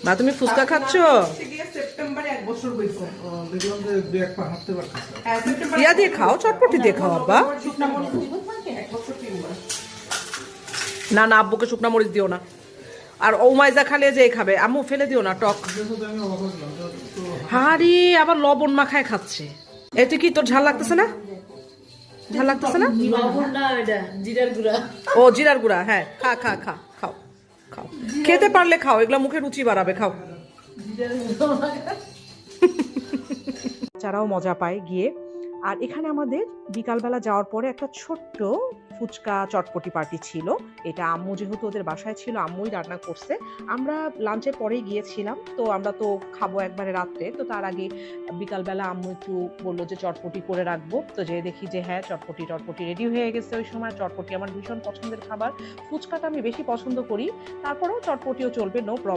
মা তুমি ফুচকা খাচ্ছ? সেপ্টেম্বরে 1 বছর হইছে। দেখলাম যে দু এক পা হাঁটতে পারতেছে। হ্যাঁ, সেপ্টেম্বরে ইয়া দিয়ে খাও, চটপটি দিয়ে খাও আব্বা। শুকনা মরিচ দিব তোমাকে 1 বছর কিনবা। না না, আব্বুকে শুকনা মরিচ দিও না। আর ওমাইজা খালে যে খাবে, আম্মু ফেলে দিও না, টক। দেখো তো আমি অবাক হলাম তো হারি আবার লবণ মাখায় খাচ্ছে। এতে কি তোর ঝাল লাগতেছে না? ঝাল লাগতেছে না? লবণ না, এটা জিরার গুঁড়া। ও জিরার গুঁড়া, হ্যাঁ খা খা খা খাও খাও, খেতে পারলে খাও, এগুলো মুখে রুচি বাড়াবে, খাও। জিরার গুঁড়া। বাচ্চারাও মজা পায় গিয়ে। আর এখানে আমাদের বিকালবেলা যাওয়ার পরে একটা ছোট্ট ফুচকা চটপটি পার্টি ছিল। এটা আম্মু যেহেতু ওদের বাসায় ছিল, আম্মুই রান্না করছে। আমরা লাঞ্চের পরেই গিয়েছিলাম, তো আমরা তো খাবো একবারে রাত্রে, তো তার আগে বিকালবেলা আম্মু একটু বললো যে চটপটি করে রাখবো। তো যে দেখি যে হ্যাঁ, চটপটি রেডি হয়ে গেছে। ওই সময় চটপটি আমার ভীষণ পছন্দের খাবার, ফুচকাটা আমি বেশি পছন্দ করি, তারপরেও চটপটিও চলবে, নো প্রবলেম।